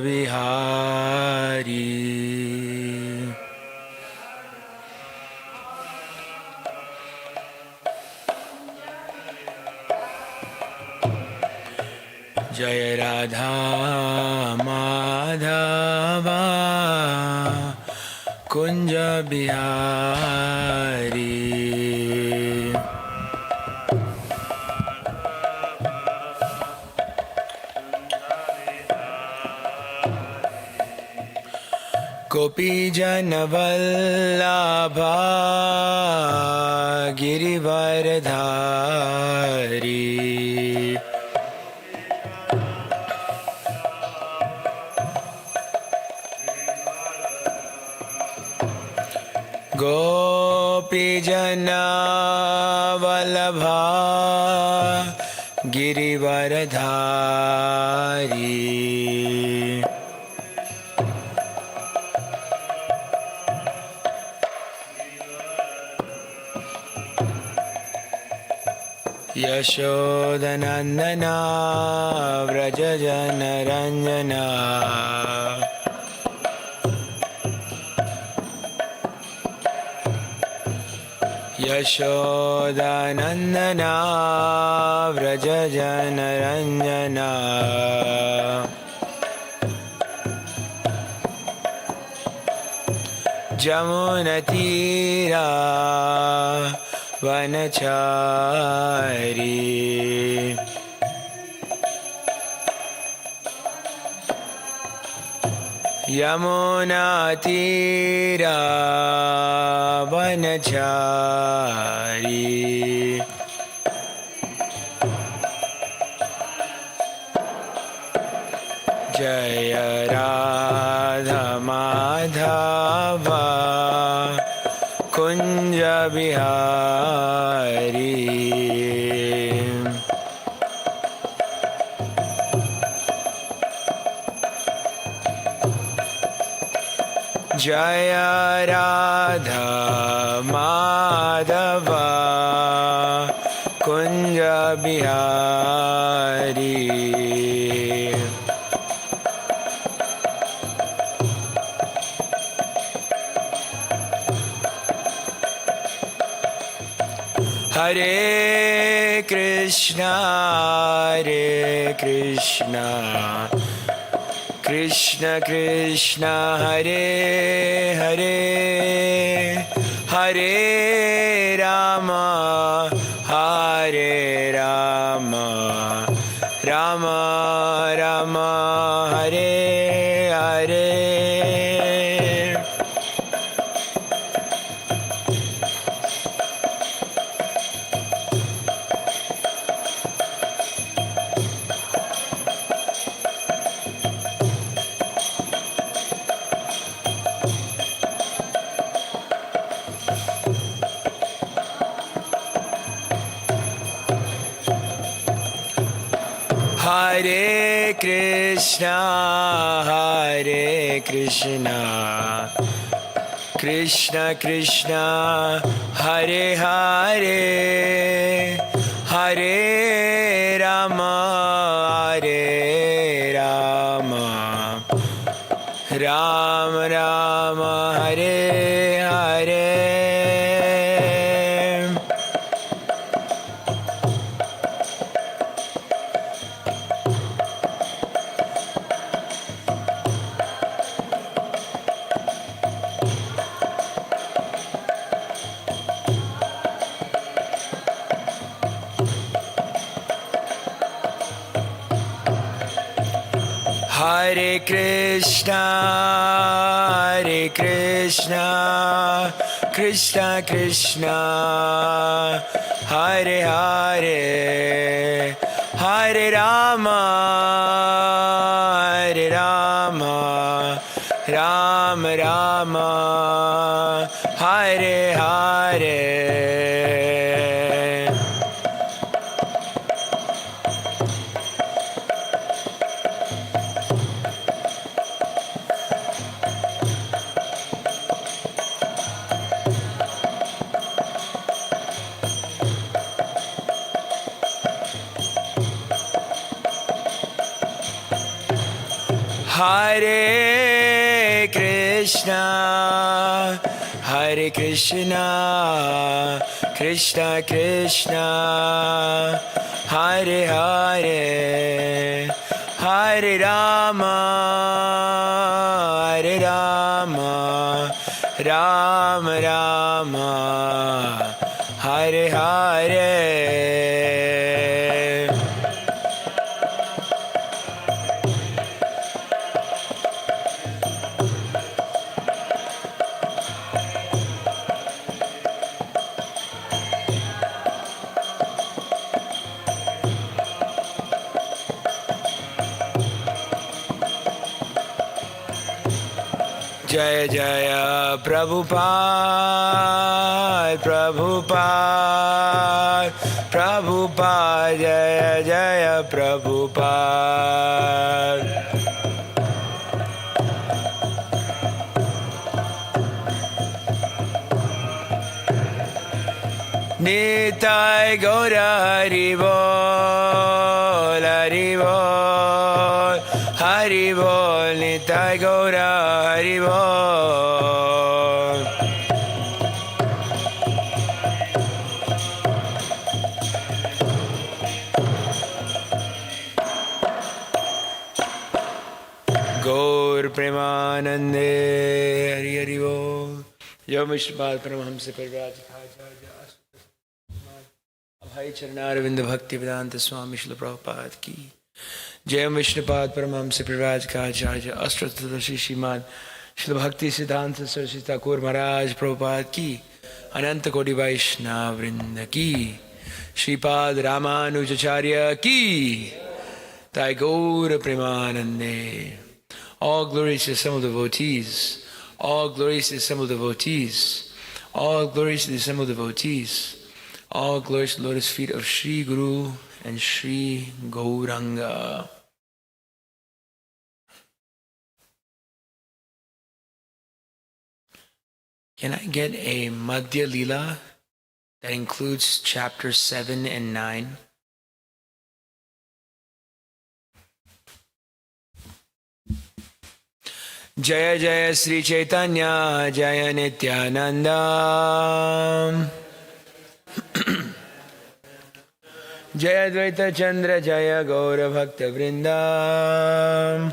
Vihari. Jaya Radha Madhava Kunja Bihari. Gopi Janavallabha Girivaradhari. Gopi Janavallabha Girivaradhari. Yashodanandana Vrajajanaranjana. Yashodanandana Vrajajanaranjana. Jamunatira Vanachari. Yamuna Tira Vanachari. Jaya Radha Madhava Kunja Bihari. Jaya Radha Madhava Kunja Bihari. Hare Krishna, Hare Krishna, Krishna Krishna, Hare Hare, Hare Rama, Hare Rama, Rama Rama, Hare Hare. Hare Krishna, Hare Krishna, Krishna Krishna, Hare Hare, Hare Rama, Hare Rama, Rama Rama, Hare Hare. Hare Krishna, Hare Krishna, Krishna Krishna, Hare Hare, Hare Rama, Hare Rama, Rama Rama, Hare Hare. Hare Krishna, Hare Krishna, Krishna Krishna, Hare Hare, Hare Rama, Hare Rama, Rama Rama, Hare Hare. Jaya Jaya Prabhupada, Prabhupada, Prabhupada, Jaya Jaya Prabhupada. Nitai Gaura Haribol, Haribol, Haribol, Nitai Gaura Haribol. Gaur Premanande, Hari Hari Bol. Yo Mishpad Paramhamsa Parvraj Abhay Charanaravindha Bhakti Vedanta Swami Srila Prabhupada ki. Jai Vishnupad Paramhamsa Parvraj Kacharya Astratadarshi Shriman Srila Bhakti Siddhanta Saraswati Thakur Maharaj Prabhupada ki. Ananta Kodi Vaishnava Vrinda ki. Shripad Ramanujacarya ki. Thy Gaura Premanande. All glories to the assembled devotees. All glories to the assembled devotees. All glories to the assembled devotees. All glories to the lotus feet of Sri Guru and Sri Gauranga. Can I get a Madhya Lila that includes chapters 7 and 9? Jaya Jaya Sri Chaitanya Jaya Nityananda Jaya Dvaita Chandra Jaya Gaura Bhakta Vrinda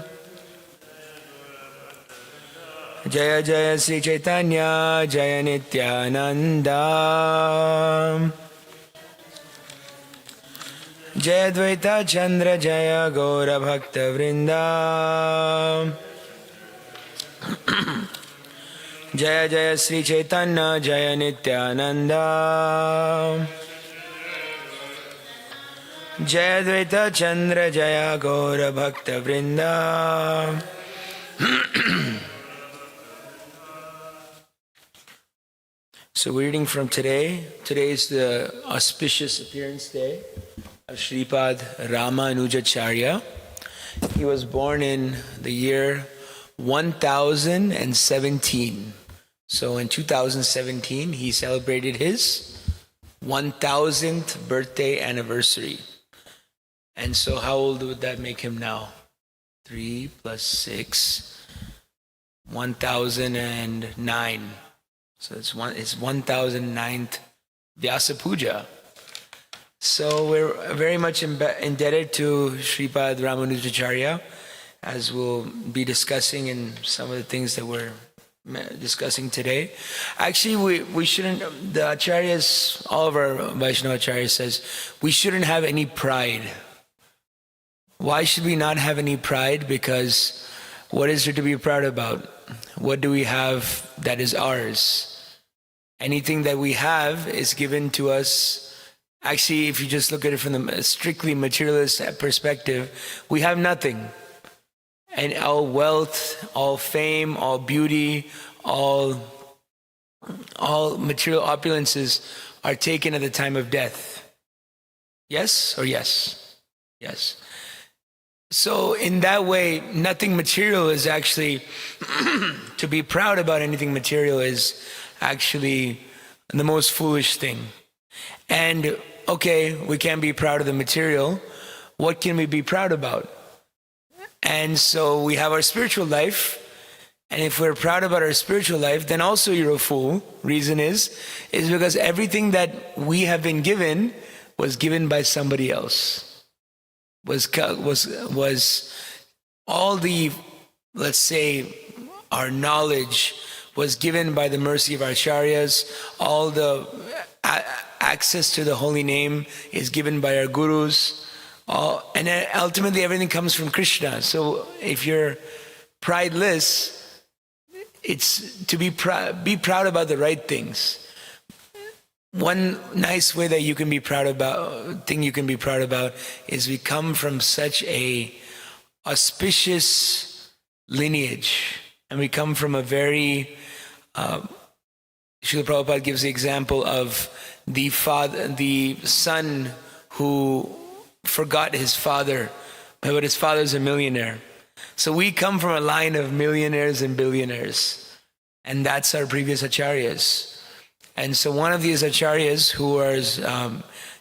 Jaya Jaya Sri Chaitanya Jaya Nityananda Jaya Dvaita Chandra Jaya Gaura Bhakta Vrinda Jaya Jaya Sri Chaitanya Jaya Nityananda Jaya Dvaita Chandra Jaya Gaura Bhakta Vrinda. So we're reading from today. Today is the auspicious appearance day of Shripad Ramanujacarya. He was born in the year 1017. So in 2017, he celebrated his 1000th birthday anniversary. And so how old would that make him now? 3 plus 6, 1009. So it's 1009th Vyasa Puja. So we're very much indebted to Shripad Ramanujacarya, as we'll be discussing in some of the things that we're discussing today. Actually, we shouldn't, the Acharyas, all of our Vaishnava Acharyas says, we shouldn't have any pride. Why should we not have any pride? Because what is there to be proud about? What do we have that is ours? Anything that we have is given to us. Actually, if you just look at it from the strictly materialist perspective, we have nothing. And all wealth, all fame, all beauty, all material opulences are taken at the time of death. Yes or yes? Yes. So in that way, nothing material is actually, to be proud about anything material is actually the most foolish thing. And okay, we can't be proud of the material. What can we be proud about? And so we have our spiritual life. And if we're proud about our spiritual life, then also you're a fool. Reason is because everything that we have been given was given by somebody else. Was all the, let's say, our knowledge was given by the mercy of our acharyas. All the access to the holy name is given by our gurus. And ultimately everything comes from Krishna. So if you're prideless, it's to be proud about the right things. One nice way that you can be proud about, is we come from such a auspicious lineage, and we come from a very Srila Prabhupada gives the example of the son who forgot his father, but his father's a millionaire. So we come from a line of millionaires and billionaires, and that's our previous acharyas. And so one of these acharyas who is,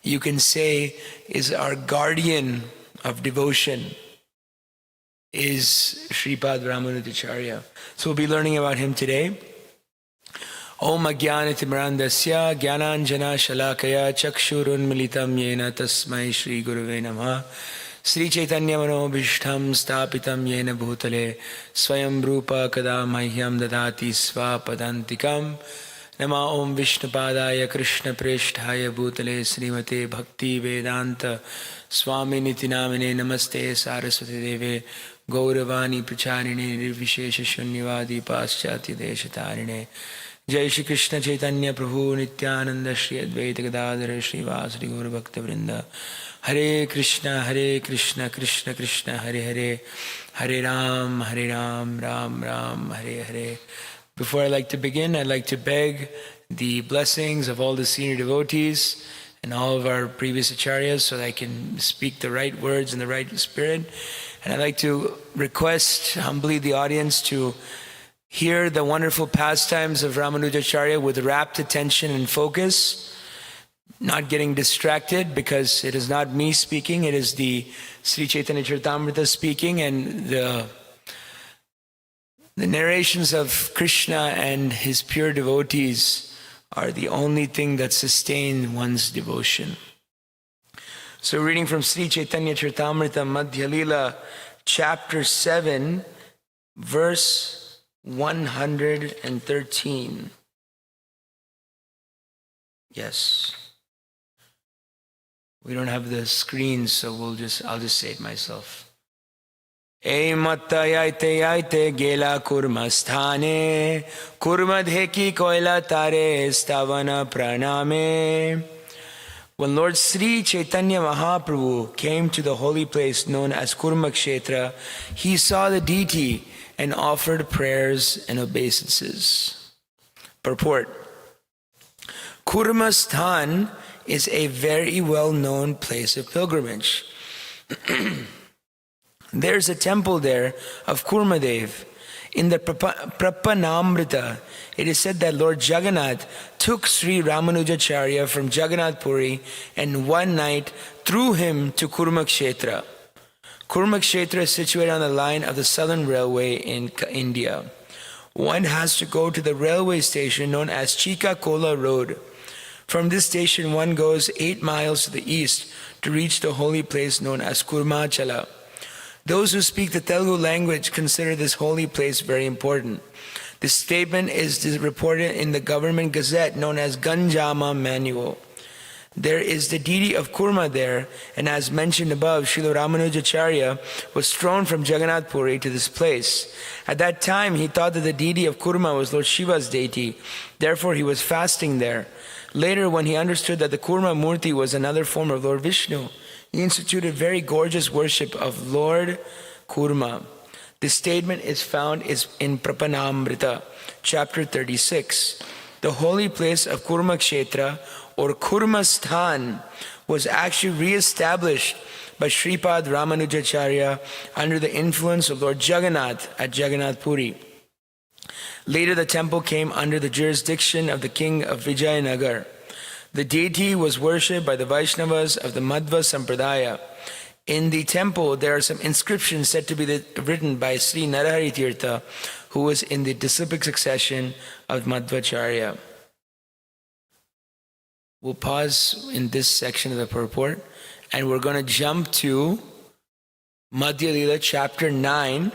you can say, is our guardian of devotion is Sripad Ramanujacarya. So we'll be learning about him today. Om Ajnanatimirandasya Jnananjana Shalakaya Chakshurunmilitam Yena Tasmai Shri Guruve Namah Sri Chaitanya Manobhishtam Stapitam Yena Bhutale Swayam Rupa Kada Mahyam Dadati Svapadantikam Nama Om Vishnupadaya Krishna Presthaya Bhutale Srimate Bhakti Vedanta Swami Nitinamine Namaste Saraswati Deve Gauravani Pracharine Nirvishesha Shunyavadi Paschati Deshatarine Jai Shri Krishna Chaitanya Prabhu Nityananda Shri Advaita Gadadhara Shri Vasari Gaura Bhakta Vrinda Hare Krishna Krishna Krishna Hare Hare Hare Ram Ram Ram Hare Hare. Before I like to begin, I'd like to beg the blessings of all the senior devotees and all of our previous acharyas so that I can speak the right words in the right spirit. And I'd like to request humbly the audience to hear the wonderful pastimes of Ramanujacarya with rapt attention and focus, not getting distracted, because it is not me speaking, it is the Sri Chaitanya Charitamrita speaking, and the narrations of Krishna and his pure devotees are the only thing that sustain one's devotion. So reading from Sri Chaitanya Charitamrita Madhya Lila, chapter 7, verse 113. Yes. We don't have the screen, so I'll just say it myself. E matta yaite gela kurma sthane kurma dheki koila tare stavana praname. When Lord Sri Chaitanya Mahaprabhu came to the holy place known as Kurmakshetra, he saw the deity and offered prayers and obeisances. Purport. Kurmasthan is a very well-known place of pilgrimage. There's a temple there of Kurmadev. In the Prapanamrita, it is said that Lord Jagannath took Sri Ramanujacharya from Jagannath Puri and one night threw him to Kurmakshetra. Kurmakshetra is situated on the line of the Southern Railway in India. One has to go to the railway station known as Chika-Kola Road. From this station, one goes 8 miles to the east to reach the holy place known as Kurmachala. Those who speak the Telugu language consider this holy place very important. This statement is reported in the government gazette known as Ganjama Manual. There is the deity of Kurma there, and as mentioned above, Srila Ramanujacharya was thrown from Jagannath Puri to this place. At that time, he thought that the deity of Kurma was Lord Shiva's deity. Therefore, he was fasting there. Later, when he understood that the Kurma Murti was another form of Lord Vishnu, he instituted very gorgeous worship of Lord Kurma. This statement is found in Prapanamrita, chapter 36. The holy place of Kurmakshetra, or Kurmasthan, was actually re-established by Sripad Ramanujacharya under the influence of Lord Jagannath at Jagannath Puri. Later, the temple came under the jurisdiction of the king of Vijayanagar. The deity was worshipped by the Vaishnavas of the Madhva Sampradaya. In the temple, there are some inscriptions said to be written by Sri Narahari Tirtha, who was in the disciplic succession of Madhvacharya. We'll pause in this section of the purport, and we're going to jump to Madhya Lila chapter 9,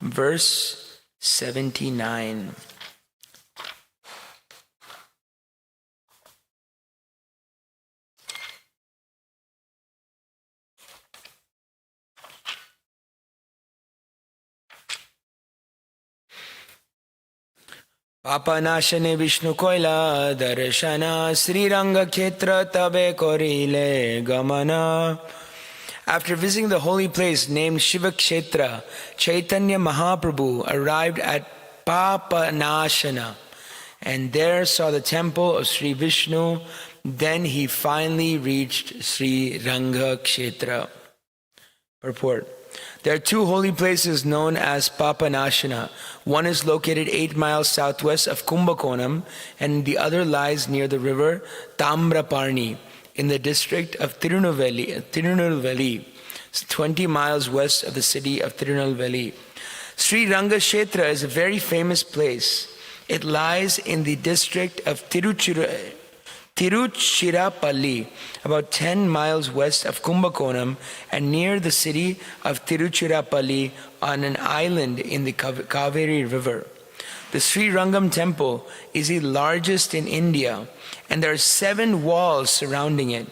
verse 79. Papanashane Vishnu Koila Darshana Sri Ranga Khetra Tabe Korile Gamana. After visiting the holy place named Shiva Kshetra, Chaitanya Mahaprabhu arrived at Papanashana and there saw the temple of Sri Vishnu. Then he finally reached Sri Ranga Kshetra. Purport. There are two holy places known as Papanashana. One is located 8 miles southwest of Kumbakonam, and the other lies near the river Tamraparni in the district of Tirunelveli, 20 miles west of the city of Tirunelveli. Sri Ranga Kshetra is a very famous place. It lies in the district of Tiruchirappalli, about 10 miles west of Kumbakonam and near the city of Tiruchirappalli on an island in the Kaveri River. The Sri Rangam temple is the largest in India, and there are 7 walls surrounding it.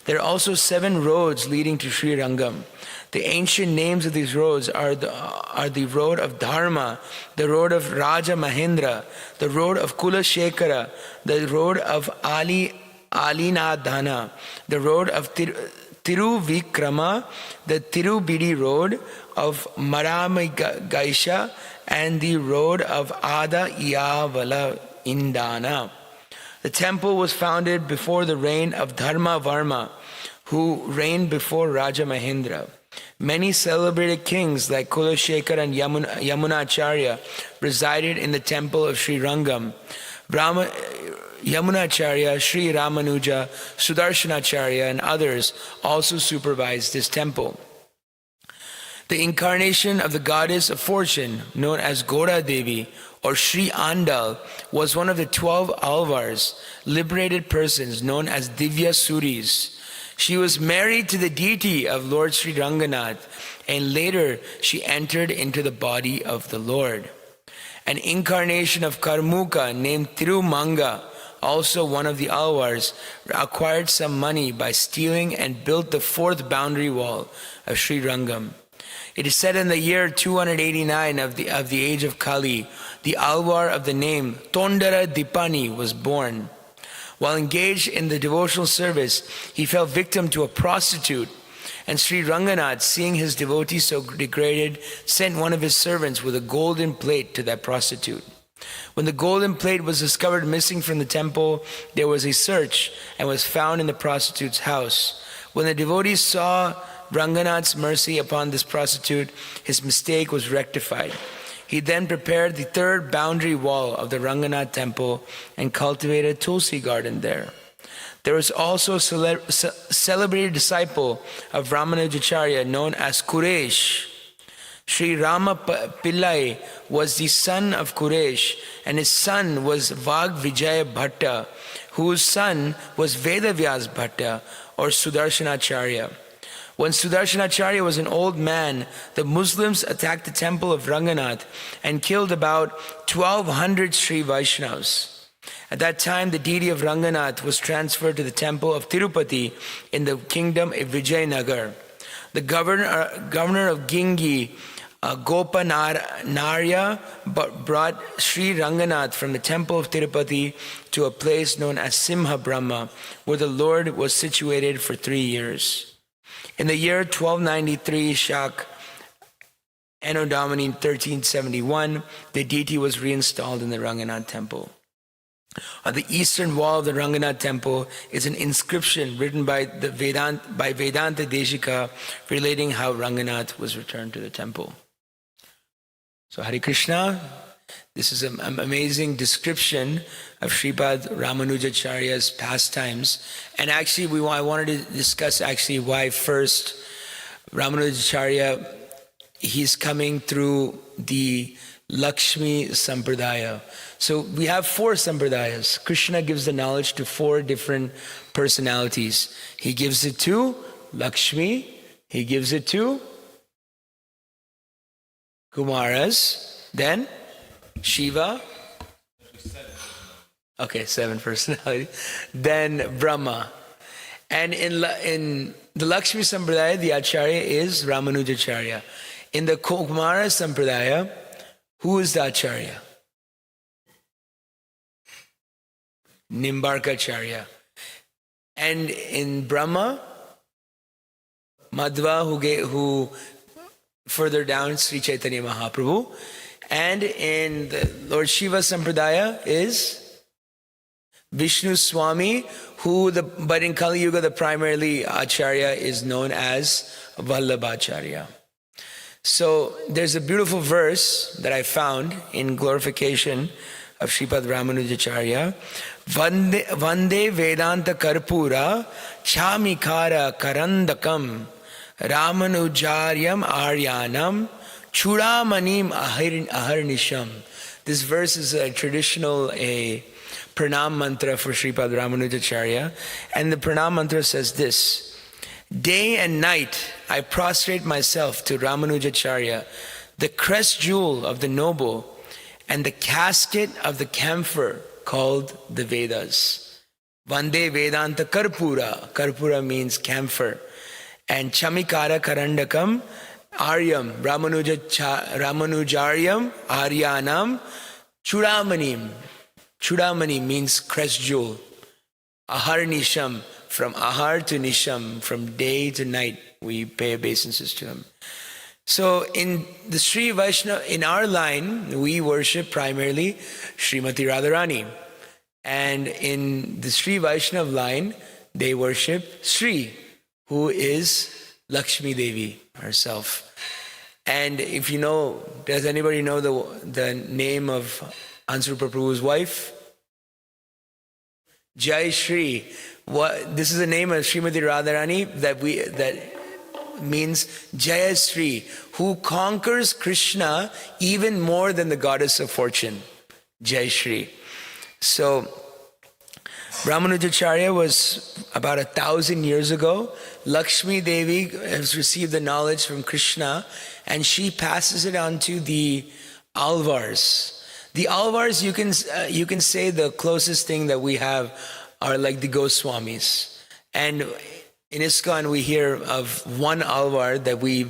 There are also 7 roads leading to Sri Rangam. The ancient names of these roads are the road of Dharma, the road of Raja Mahendra, the road of Kula Shekara, the road of Alinadhana, the road of Tiruvikrama, the Tirubidi road of Maramigaisha, and the road of Ada Iyavala Indana. The temple was founded before the reign of Dharma Varma, who reigned before Raja Mahendra. Many celebrated kings like Kulashekar and Yamunacharya resided in the temple of Sri Rangam. Yamunacharya, Sri Ramanuja, Sudarshanacharya, and others also supervised this temple. The incarnation of the goddess of fortune, known as Gora Devi or Sri Andal, was one of the 12 Alvars, liberated persons known as Divya Suris. She was married to the deity of Lord Sri Ranganath, and later she entered into the body of the Lord. An incarnation of Karmuka named Tirumanga, also one of the Alvars, acquired some money by stealing and built the 4th boundary wall of Sri Rangam. It is said in the year 289 of the age of Kali, the Alvar of the name Tondara Dipani was born. While engaged in the devotional service, he fell victim to a prostitute, and Sri Ranganath, seeing his devotee so degraded, sent one of his servants with a golden plate to that prostitute. When the golden plate was discovered missing from the temple, there was a search and was found in the prostitute's house. When the devotee saw Ranganath's mercy upon this prostitute, his mistake was rectified. He then prepared the 3rd boundary wall of the Ranganath temple and cultivated a Tulsi garden there. There was also a celebrated disciple of Ramanujacarya known as Kuresh. Sri Rama Pillai was the son of Kuresh, and his son was Vag Vijaya Bhatta, whose son was Vedavyas Bhatta or Sudarshanacharya. When Sudarshanacharya was an old man, the Muslims attacked the temple of Ranganath and killed about 1,200 Sri Vaishnavas. At that time, the deity of Ranganath was transferred to the temple of Tirupati in the kingdom of Vijayanagar. The governor of Gingi, Gopanarya, brought Sri Ranganath from the temple of Tirupati to a place known as Simha Brahma, where the Lord was situated for 3 years. In the year 1293 Shak, Anno Domini 1371, the deity was reinstalled in the Ranganath temple. On the eastern wall of the Ranganath temple is an inscription written by Vedanta Deshika relating how Ranganath was returned to the temple. So Hare Krishna, this is an amazing description of Sripad Ramanujacharya's pastimes. And actually, I wanted to discuss why first Ramanujacarya, he's coming through the Lakshmi Sampradaya. So we have 4 Sampradayas. Krishna gives the knowledge to 4 different personalities. He gives it to Lakshmi, he gives it to Kumaras, then Shiva. Okay, 7 personalities. Then Brahma. And in the Lakshmi Sampradaya, the Acharya is Ramanujacarya. In the Kumara Sampradaya, who is the Acharya? Nimbarkacharya. And in Brahma, Madhva, who further down, Sri Chaitanya Mahaprabhu. And in the Lord Shiva Sampradaya is Vishnu Swami, but in Kali Yuga, the primarily Acharya is known as Vallabhacharya. So there's a beautiful verse that I found in glorification of Sripad Ramanujacharya. Vande Vedanta Karpura Chamikara Karandakam Ramanujaryam Aryanam Chudamanim Aharnisham. This verse is a traditional pranam mantra for Sripad Ramanujacharya. And the pranam mantra says this: day and night I prostrate myself to Ramanujacharya, the crest jewel of the noble and the casket of the camphor called the Vedas. Vande Vedanta Karpura. Karpura means camphor. And Chamikara Karandakam Aryam. Ramanujaryam Aryanam Chudamanim. Chudamani means crest jewel. Ahar Nisham. From Ahar to Nisham, from day to night, we pay obeisances to him. So in the Sri Vaishnava, in our line, we worship primarily Srimati Radharani. And in the Sri Vaishnava line, they worship Sri, who is Lakshmi Devi herself. And if you know, does anybody know the name of Hansarupa Prabhu's wife? Jai Shri. This is the name of Srimati Radharani that means Jaya Sri, who conquers Krishna even more than the goddess of fortune. Jai Shri. So Ramanujacharya was about 1,000 years ago. Lakshmi Devi has received the knowledge from Krishna and she passes it on to the Alvars. The Alvars, you can say the closest thing that we have are like the Goswamis. And in ISKCON we hear of one Alvar that we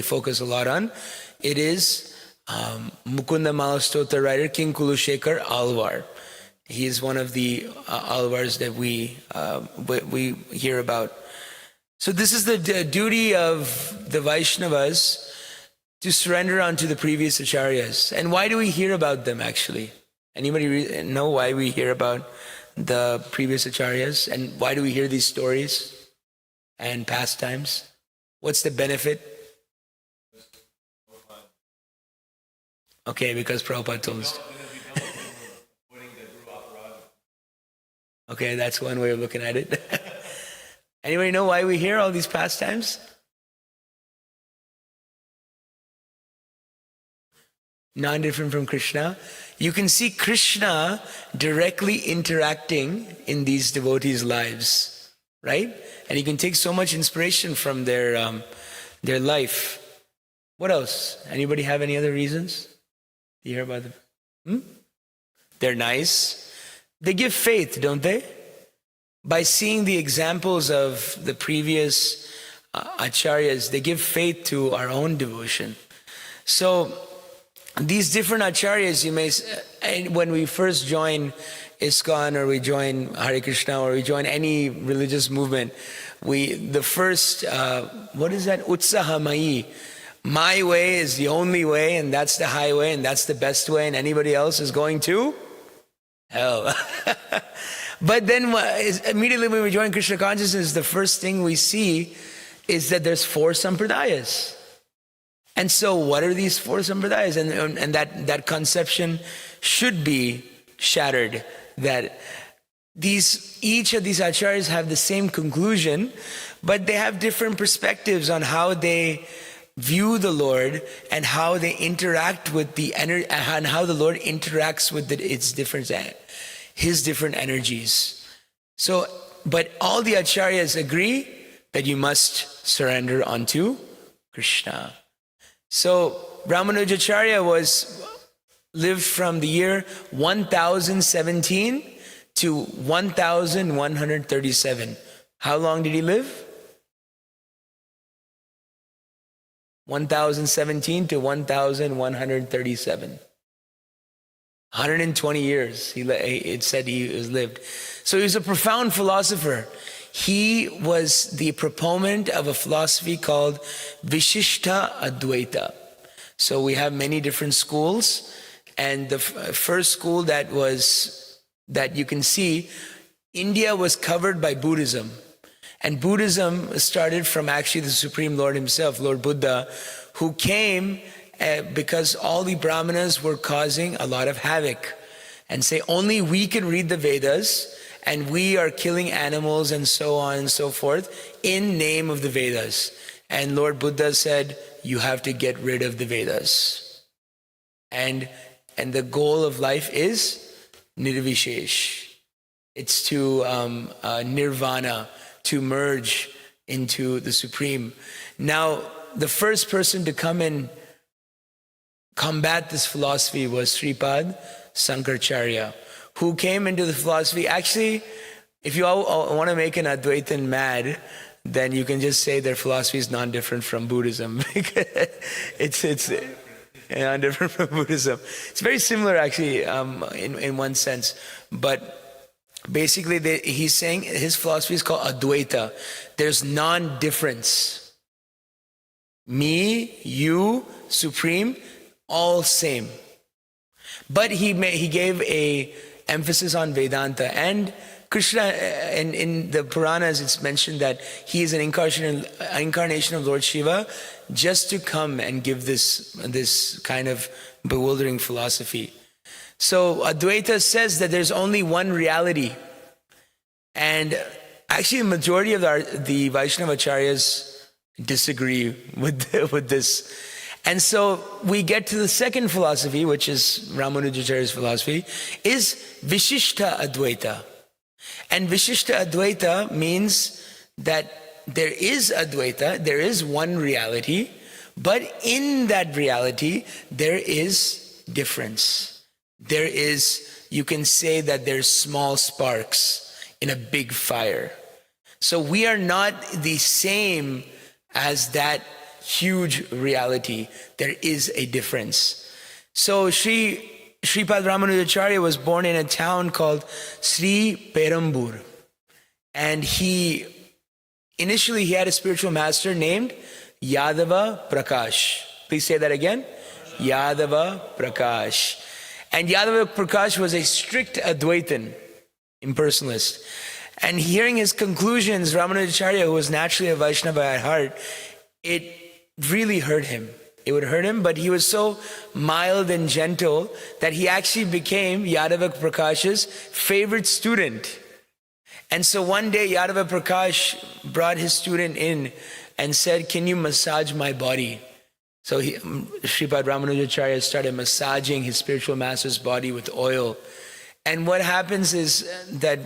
focus a lot on. It is Mukunda Malastota writer King Kulushekar Alvar. He is one of the Alvars that we hear about. So this is the duty of the Vaishnavas, to surrender unto the previous acharyas. And why do we hear about them actually? Anybody know why we hear about the previous acharyas? And why do we hear these stories and pastimes? What's the benefit? Okay, because Prabhupada told us. Okay, that's one way of looking at it. Anybody know why we hear all these pastimes? Not different from Krishna. You can see Krishna directly interacting in these devotees' lives, right? And you can take so much inspiration from their life. What else? Anybody have any other reasons? Do you hear about them? They're nice. They give faith, don't they? By seeing the examples of the previous acharyas, they give faith to our own devotion. So these different acharyas, you may, when we first join ISKCON or we join Hare Krishna or we join any religious movement, the first, what is that? Utsahamayi. My way is the only way and that's the highway and that's the best way and anybody else is going to hell. But then immediately when we join Krishna consciousness, the first thing we see is that there's 4 sampradayas. And so what are these 4 sampradayas? And that conception should be shattered, that each of these acharyas have the same conclusion, but they have different perspectives on how they view the Lord and how they interact with the energy, and how the Lord interacts with his different energies. So, but all the acharyas agree that you must surrender unto Krishna. So Ramanujacarya lived from the year 1017 to 1137. How long did he live? 1017 to 1137. 120 years it said he was lived. So he was a profound philosopher. He was the proponent of a philosophy called Vishishta Advaita. So we have many different schools, and the first school that you can see, India was covered by Buddhism. And Buddhism started from actually the Supreme Lord himself, Lord Buddha, who came because all the Brahmanas were causing a lot of havoc and say only we can read the Vedas and we are killing animals and so on and so forth in name of the Vedas. And Lord Buddha said, you have to get rid of the Vedas. And the goal of life is nirvishesh. It's to nirvana, to merge into the Supreme. Now, the first person to come and combat this philosophy was Sripad Sankaracharya, who came into the philosophy. Actually, if you all want to make an Advaitin mad, then you can just say their philosophy is non-different from Buddhism. it's non-different from Buddhism. It's very similar, actually, in one sense. But basically, he's saying his philosophy is called Advaita. There's non-difference. Me, you, Supreme, all same. But he gave a emphasis on Vedanta. And Krishna, in the Puranas, it's mentioned that he is an incarnation of Lord Shiva just to come and give this kind of bewildering philosophy. So Advaita says that there's only one reality. And actually the majority of the Vaishnava acharyas disagree with this. And so we get to the second philosophy, which is Ramanujacarya's philosophy, is Vishishta Advaita. And Vishishta Advaita means that there is Advaita, there is one reality, but in that reality, there is difference. There is, you can say that there's small sparks in a big fire. So we are not the same as that huge reality. There is a difference. So Sripad Ramanujacarya was born in a town called Sri Perambur. And initially he had a spiritual master named Yadava Prakash. Please say that again. Yadava Prakash. And Yadava Prakash was a strict Advaitin, impersonalist. And hearing his conclusions, Ramanujacarya, who was naturally a Vaishnava at heart, it really hurt him. It would hurt him, but he was so mild and gentle that he actually became Yadava Prakash's favorite student. And so one day Yadava Prakash brought his student in and said, "Can you massage my body?" So Sripad Ramanujacarya started massaging his spiritual master's body with oil. And what happens is that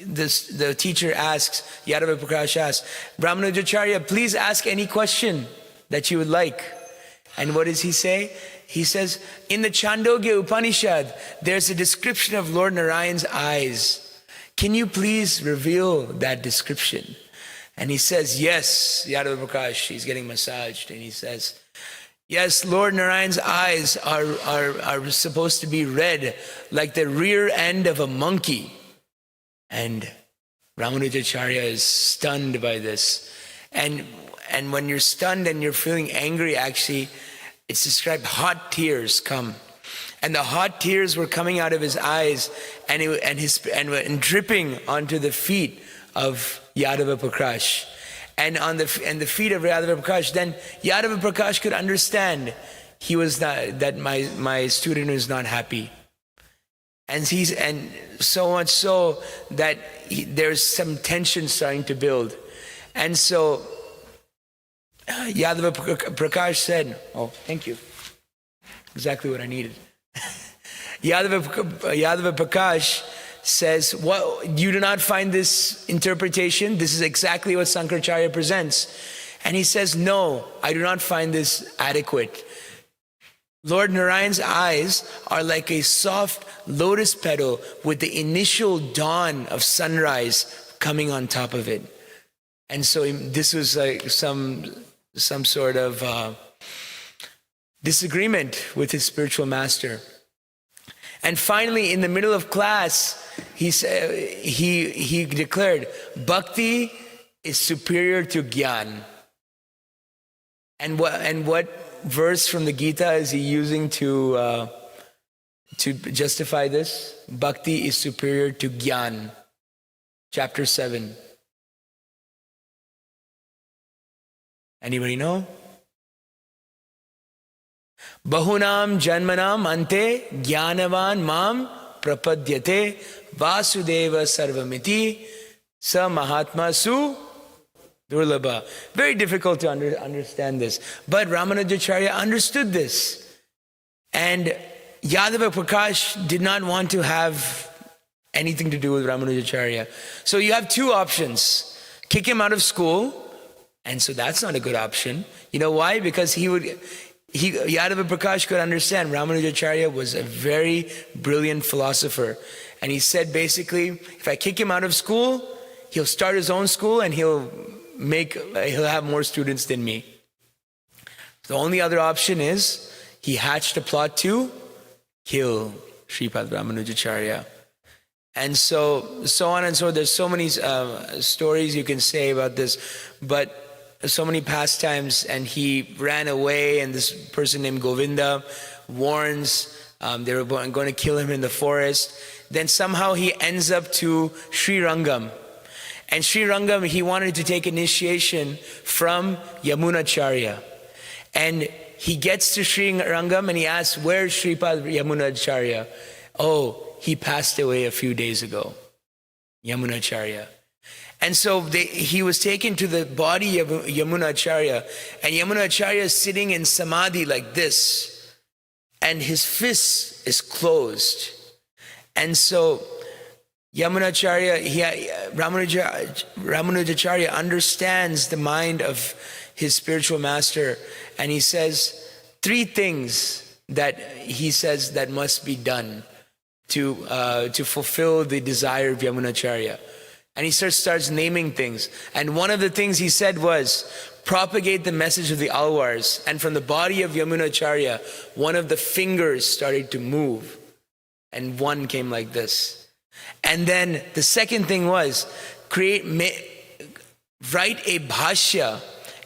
the teacher asks, Yadava Prakash asks, "Ramanujacarya, please ask any question that you would like." And what does he say? He says, in the Chandogya Upanishad, there's a description of Lord Narayan's eyes. Can you please reveal that description? And he says, yes, Yadava Prakash, he's getting massaged. And he says, yes, Lord Narayan's eyes are supposed to be red like the rear end of a monkey. And Ramanujacharya is stunned by this. And when you're stunned and you're feeling angry, actually, it's described hot tears come. And the hot tears were coming out of his eyes and dripping onto the feet of Yadava Prakash. And on the feet of Yadava Prakash, then Yadava Prakash could understand that my student is not happy. And so much so that there's some tension starting to build. And so Yadava Prakash said, oh, thank you. Exactly what I needed. Yadava Prakash says, what, you do not find this interpretation? This is exactly what Sankaracharya presents. And he says, no, I do not find this adequate. Lord Narayan's eyes are like a soft lotus petal with the initial dawn of sunrise coming on top of it. And so this was like some sort of disagreement with his spiritual master. And finally, in the middle of class, he declared, Bhakti is superior to Gyan. And what verse from the Gita is he using to justify this? Bhakti is superior to Gyan. Chapter 7. Anybody know? Bahunam janmanam ante jnanavan mam prapadyate vasudeva sarvamiti sa mahatma su durlabha. Very difficult to understand this. But Ramanujacarya understood this. And Yadava Prakash did not want to have anything to do with Ramanujacarya. So you have two options. Kick him out of school. And so that's not a good option. You know why? Because Yadava Prakash could understand Ramanujacarya was a very brilliant philosopher. And he said basically, if I kick him out of school, he'll start his own school and he'll have more students than me. The only other option is he hatched a plot to kill Sripad Ramanujacarya. And so on and so on. There's so many stories you can say about this, but so many pastimes. And he ran away, and this person named Govinda warns they were going to kill him in the forest. Then somehow he ends up to Sri Rangam. And Sri Rangam, he wanted to take initiation from Yamunacharya. And he gets to Sri Rangam and he asks, where's Sripad Yamunacharya? Oh, he passed away a few days ago, Yamunacharya. And so he was taken to the body of Yamunacharya. And Yamunacharya is sitting in samadhi like this. And his fist is closed. And so Yamunacharya, Ramanujacarya understands the mind of his spiritual master, and he says three things that he says that must be done to fulfill the desire of Yamunacharya. And he starts naming things. And one of the things he said was, propagate the message of the Alvars. And from the body of Yamunacharya, one of the fingers started to move. And one came like this. And then the second thing was, write a bhashya,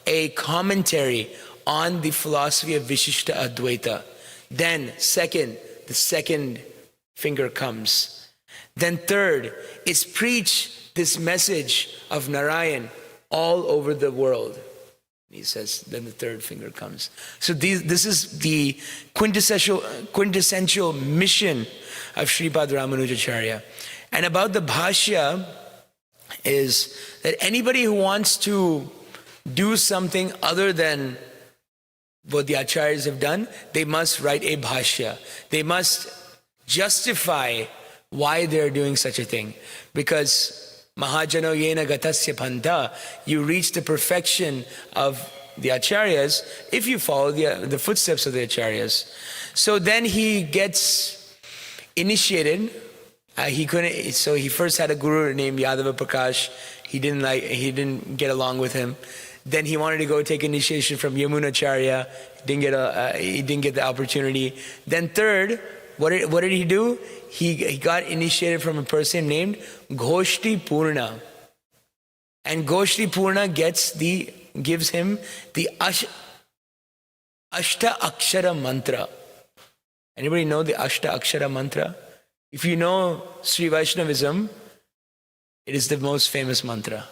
a commentary on the philosophy of Vishishta Advaita. Then the second finger comes. Then third is preach this message of Narayan all over the world. He says, then the third finger comes. So this is the quintessential mission of Sripad Ramanujacharya. And about the bhashya is that anybody who wants to do something other than what the acharyas have done, they must write a bhashya. They must justify why they're doing such a thing. Because Mahajano yena gatasya panta, you reach the perfection of the acharyas if you follow the footsteps of the acharyas. So then he gets initiated. So he first had a guru named Yadava Prakash. He didn't get along with him. Then he wanted to go take initiation from Yamunacharya. He didn't get the opportunity. Then third, what did he do? He got initiated from a person named Ghoshti Purna. And Ghoshti Purna gives him the Ashta Akshara mantra. Anybody know the Ashta Akshara mantra? If you know Sri Vaishnavism, it is the most famous mantra.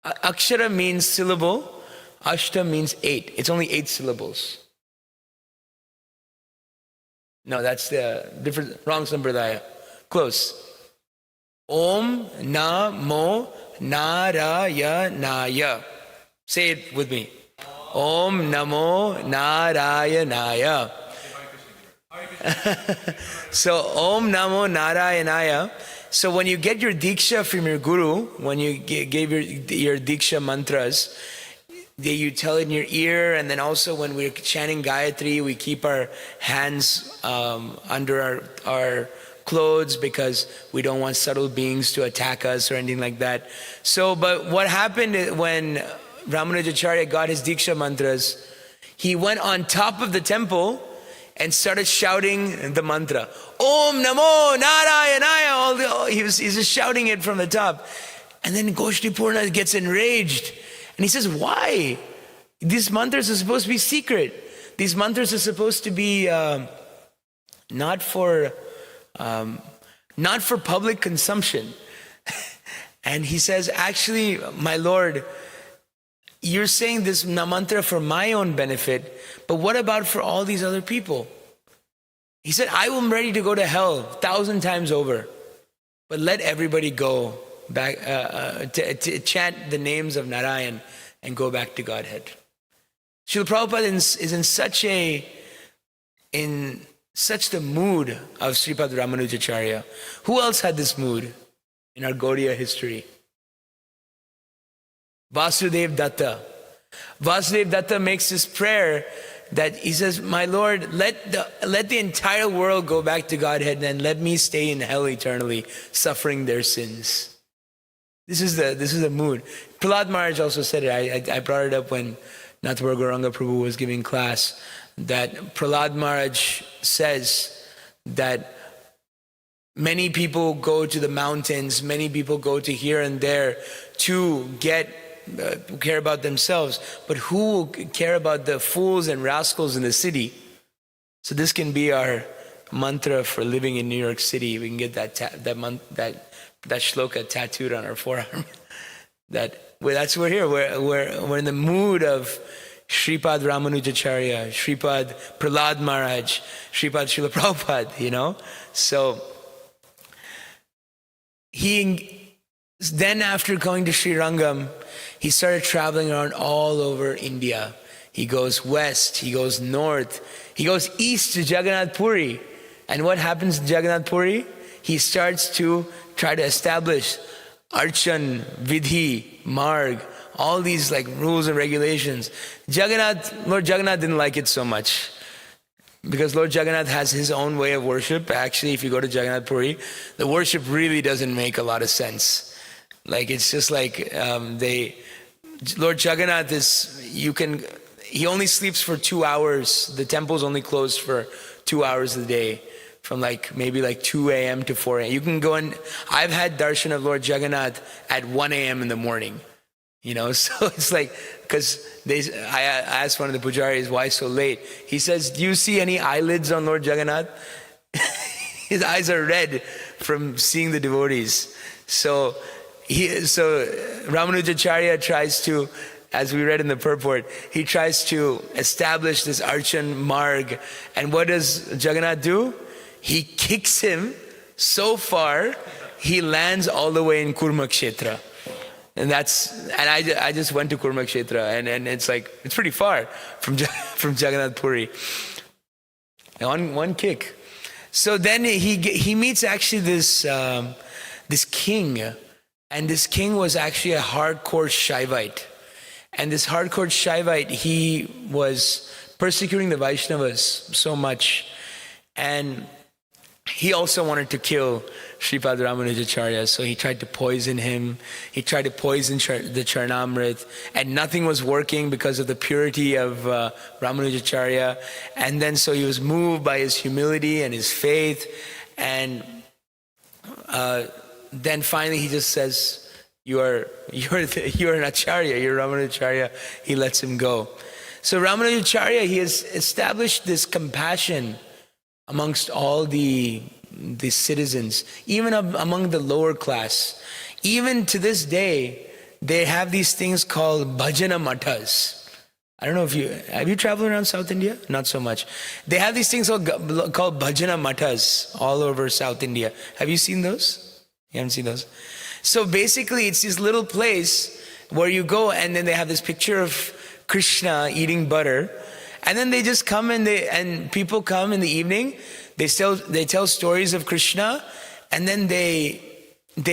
Akshara means syllable. Ashta means 8. It's only 8 syllables. No, that's the different, wrong sampradaya. Close. Om Namo Narayanaya. Say it with me. Om Namo Narayanaya. So Om Namo Narayanaya. So when you get your Diksha from your Guru, when you gave your Diksha mantras, you tell it in your ear, and then also when we're chanting Gayatri, we keep our hands under our clothes because we don't want subtle beings to attack us or anything like that. So, but what happened when Ramanujacarya got his Diksha mantras, he went on top of the temple and started shouting the mantra. Om Namo Narayanaya. He's just shouting it from the top. And then Hadai-prana gets enraged. And he says, why? These mantras are supposed to be secret. These mantras are supposed to be not for public consumption. And he says, actually, my Lord, you're saying this mantra for my own benefit, but what about for all these other people? He said, I am ready to go to hell 1,000 times over, but let everybody go back to chant the names of Narayan and go back to Godhead. Srila Prabhupada is in such the mood of Sripad Ramanujacarya. Who else had this mood in our Gaudiya history? Vasudev Datta. Vasudev Datta makes this prayer that he says, my Lord, let the entire world go back to Godhead and let me stay in hell eternally, suffering their sins. This is the mood. Prahlad Maharaj also said it. I brought it up when Nathavara Gauranga Prabhu was giving class, that Prahlad Maharaj says that many people go to the mountains, many people go to here and there to care about themselves, but who will care about the fools and rascals in the city? So this can be our mantra for living in New York City. We can get that shloka tattooed on our forearm. That's why we're here. We're in the mood of Sripad Ramanujacarya, Sripad Prahlad Maharaj, Sripad Srila Prabhupada, So then after going to Sri Rangam, he started traveling around all over India. He goes west, he goes north, he goes east to Jagannath Puri. And what happens in Jagannath Puri? He starts to try to establish Archan, Vidhi, Marg, all these like rules and regulations. Lord Jagannath didn't like it so much, because Lord Jagannath has his own way of worship. Actually, if you go to Jagannath Puri, the worship really doesn't make a lot of sense. Like, it's just like Lord Jagannath he only sleeps for 2 hours. The temple's only closed for 2 hours a day, from maybe 2 a.m. to 4 a.m. You can go and I've had darshan of Lord Jagannath at 1 a.m. in the morning. So it's because I asked one of the pujaris, why so late? He says, do you see any eyelids on Lord Jagannath? His eyes are red from seeing the devotees. So Ramanujacharya tries to, as we read in the purport, he tries to establish this Archan Marg. And what does Jagannath do? He kicks him so far, he lands all the way in Kurmakshetra. And I just went to Kurmakshetra, and it's pretty far from Jagannath Puri. One kick. So then he meets actually this king, and this king was actually a hardcore Shaivite. And this hardcore Shaivite, he was persecuting the Vaishnavas so much, and he also wanted to kill Sripad Ramanujacharya, so he tried to poison him. He tried to poison the Charnamrit, and nothing was working because of the purity of Ramanujacharya. And then so he was moved by his humility and his faith, and then finally he just says, you're an Acharya, you're Ramanujacharya. He lets him go. So Ramanujacharya, he has established this compassion amongst all the citizens, even among the lower class. Even to this day, they have these things called bhajana mathas. I don't know have you traveled around South India? Not so much. They have these things called bhajana mathas all over South India. Have you seen those? You haven't seen those? So basically, it's this little place where you go, and then they have this picture of Krishna eating butter, and then they just come and people come in the evening. They tell stories of Krishna, and then they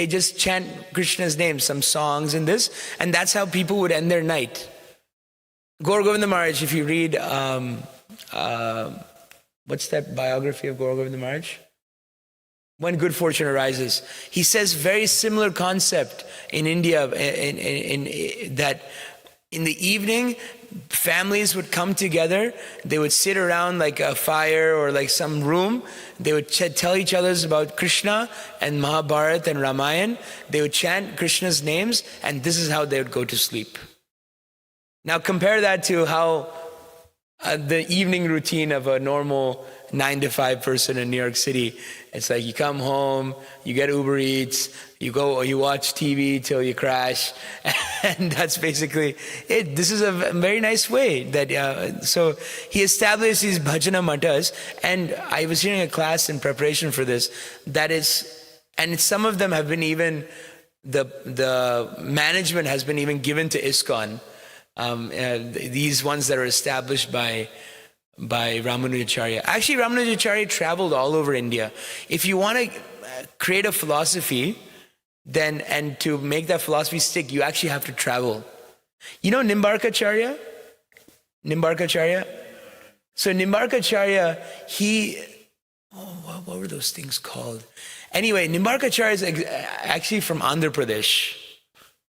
just chant Krishna's name, some songs and this, and that's how people would end their night. Gaur Govinda Maharaj, if you read, what's that biography of Gaur Govinda Maharaj? When Good Fortune Arises, he says very similar concept in India, that in the evening, families would come together, they would sit around like a fire or like some room, they would tell each other about Krishna and Mahabharata and Ramayana, they would chant Krishna's names, and this is how they would go to sleep. Now compare that to how the evening routine of a normal 9 to 5 person in New York City. It's like you come home, you get Uber Eats, you watch TV till you crash, and that's basically it. This is a very nice way that, so he established these bhajana matas, and I was hearing a class in preparation for this, and some of them have been even, the management has been even given to ISKCON, these ones that are established by Ramanujacarya. Actually, Ramanujacarya traveled all over India. If you want to create a philosophy, and to make that philosophy stick, you actually have to travel. You know Nimbarkacharya? So Nimbarkacharya, what were those things called? Anyway, Nimbarkacharya is actually from Andhra Pradesh.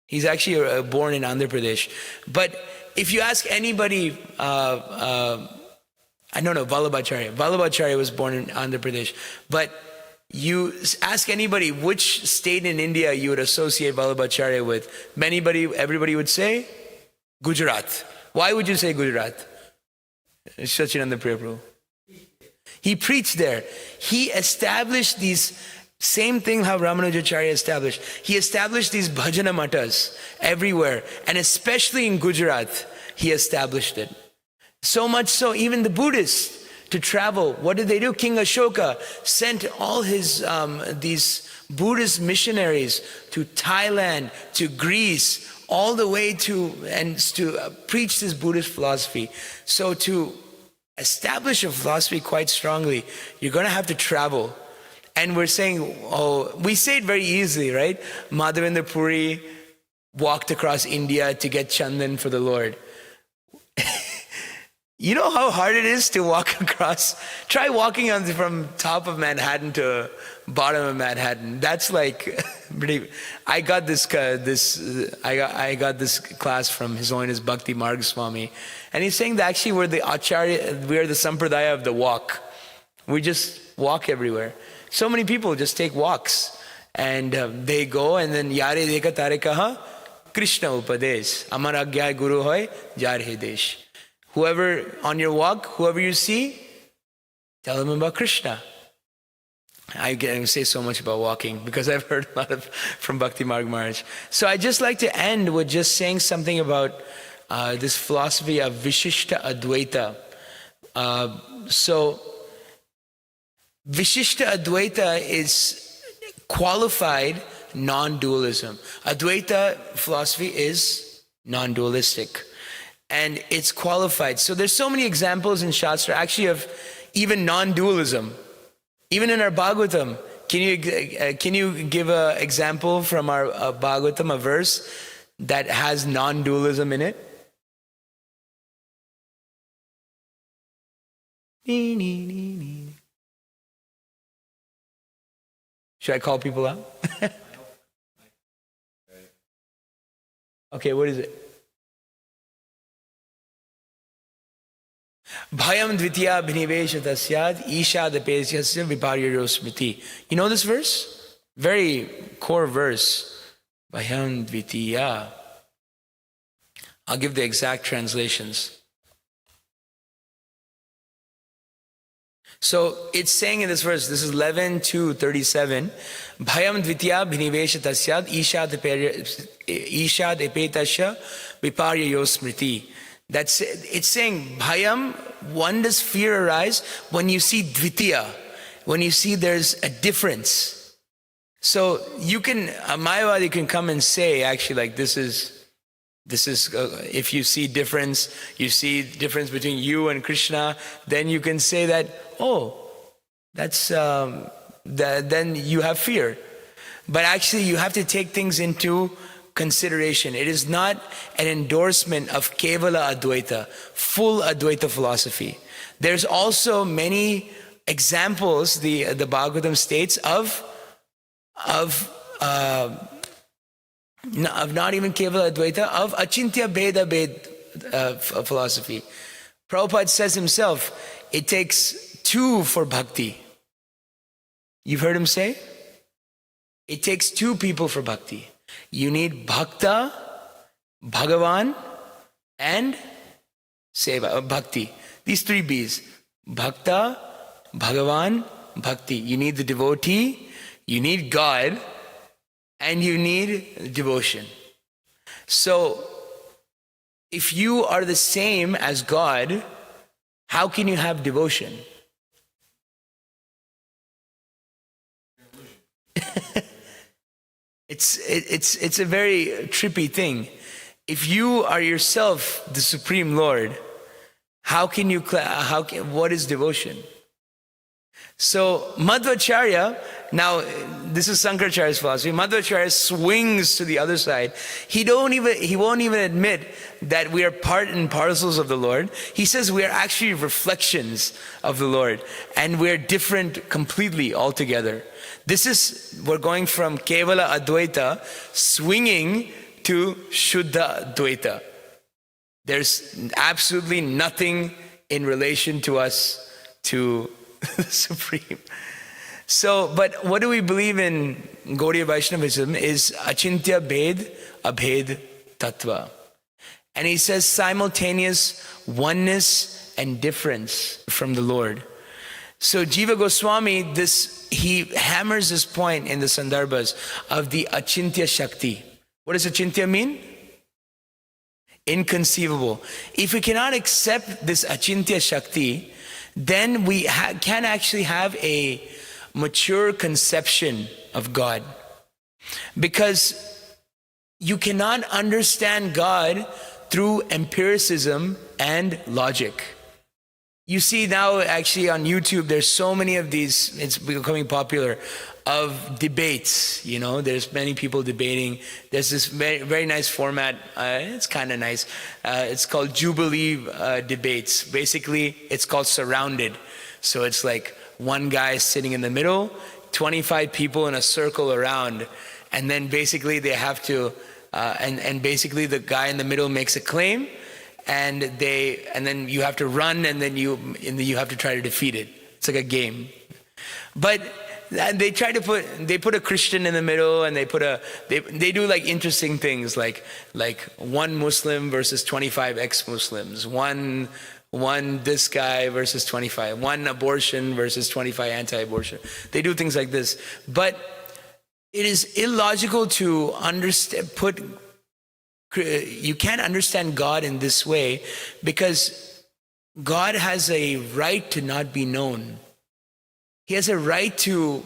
He's actually born in Andhra Pradesh. But if you ask anybody, I don't know, Vallabhacharya. Vallabhacharya was born in Andhra Pradesh. But you ask anybody which state in India you would associate Vallabhacharya with, everybody would say Gujarat. Why would you say Gujarat? Sachinanda Priyaprabhu. He preached there. He established these, same thing how Ramanujacarya established. He established these bhajana matas everywhere, and especially in Gujarat, he established it. So much so, even the Buddhists, to travel, what did they do? King Ashoka sent all his these Buddhist missionaries to Thailand, to Greece, all the way to preach this Buddhist philosophy. So to establish a philosophy quite strongly, you're going to have to travel. And we're saying, we say it very easily, right? Madhavendra Puri walked across India to get Chandan for the Lord. You know how hard it is to walk across? Try walking from top of Manhattan to bottom of Manhattan. That's like pretty. I got this class from His Holiness Bhakti Marg Swami, and he's saying that actually we're the sampradaya of the walk. We just walk everywhere. So many people just take walks, and they go, and then yare dekha tare kaha Krishna upadesh amar agya guru hoy jar he desh. Whoever on your walk, whoever you see, tell them about Krishna. I can say so much about walking because I've heard a lot from Bhakti Marg Maharaj. So I just like to end with just saying something about this philosophy of Vishishta Advaita. So Vishishta Advaita is qualified non-dualism. Advaita philosophy is non-dualistic. And it's qualified. So there's so many examples in Shastra actually of even non-dualism. Even in our Bhagavatam, can you give an example from our Bhagavatam, a verse that has non-dualism in it? Should I call people out? Okay, what is it? Bhayam dvitiya bhiniveshata syad ishadapesyasya viparyaro smriti. You know this verse? Very core verse. Bhayam dvitiya. I'll give the exact translations. So it's saying in this verse, this is 11:2:37, Bhayam dvitiya bhiniveshata syad ishadapetasya viparyayo smriti. It's saying, Bhayam, when does fear arise? When you see dvitiya, when you see there's a difference. So you can, a Mayavadi can come and say, actually, like this is if you see difference between you and Krishna, then you can say that, oh, that's then you have fear. But actually, you have to take things into consideration. It is not an endorsement of Kevala Advaita, full Advaita philosophy. There's also many examples, the Bhagavatam states, of not even Kevala Advaita, of Achintya Bheda philosophy. Prabhupada says himself, it takes two for bhakti. You've heard him say? It takes two people for bhakti. You need Bhakta, Bhagavan, and Seva, Bhakti. These three B's. Bhakta, Bhagavan, Bhakti. You need the devotee, you need God, and you need devotion. So, if you are the same as God, how can you have devotion? It's a very trippy thing. If you are yourself the Supreme Lord, what is devotion? So Madhvacharya, now this is Sankaracharya's philosophy, Madhvacharya swings to the other side. He won't even admit that we are part and parcels of the Lord. He says we are actually reflections of the Lord, and we're different completely altogether. We're going from Kevala Advaita swinging to Shuddha Advaita. There's absolutely nothing in relation to us to the Supreme. So, but what do we believe in Gaudiya Vaishnavism is Achintya Bhed, Abhed Tattva. And he says simultaneous oneness and difference from the Lord. So Jiva Goswami, he hammers this point in the Sandarbhas of the Achintya Shakti. What does Achintya mean? Inconceivable. If we cannot accept this Achintya Shakti, then we can actually have a mature conception of God. Because you cannot understand God through empiricism and logic. You see now actually on YouTube, there's so many of these, it's becoming popular, of debates. There's many people debating. There's this very, very nice format. It's kind of nice. It's called Jubilee debates. Basically, it's called surrounded. So it's like one guy sitting in the middle, 25 people in a circle around, and then basically they have to, and basically the guy in the middle makes a claim, and then you have to run, and then you have to try to defeat it. It's like a game. But they put a Christian in the middle, and they do like interesting things like one Muslim versus 25 ex-Muslims, one this guy versus 25, one abortion versus 25 anti-abortion. They do things like this. But it is illogical to you can't understand God in this way, because God has a right to not be known. He has a right to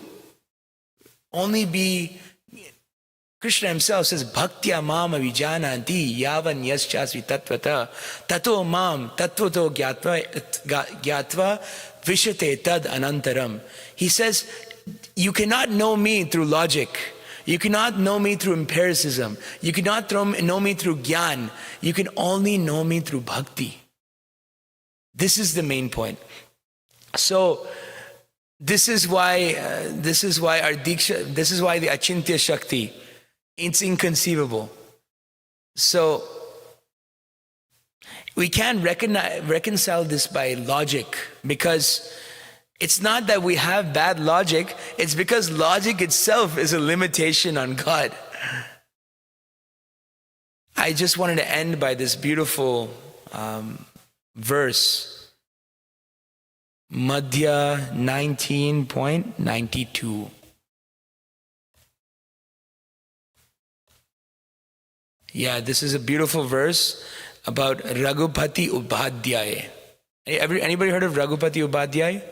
only be. Krishna himself says, Bhaktya mam avijananti yavan yaschasvi tattvata tato mam tattvato gyatva vishate tad anantaram. He says, you cannot know me through logic. You cannot know me through empiricism. You cannot know me through gyan. You can only know me through bhakti. This is the main point. So this is why our Diksha, this is why the Achintya Shakti, it's inconceivable. So we can't reconcile this by logic, because it's not that we have bad logic, it's because logic itself is a limitation on God. I just wanted to end by this beautiful verse, Madhya 19.92. Yeah, this is a beautiful verse about Raghupati Ubhadhyay. Anybody heard of Raghupati Ubhadhyay?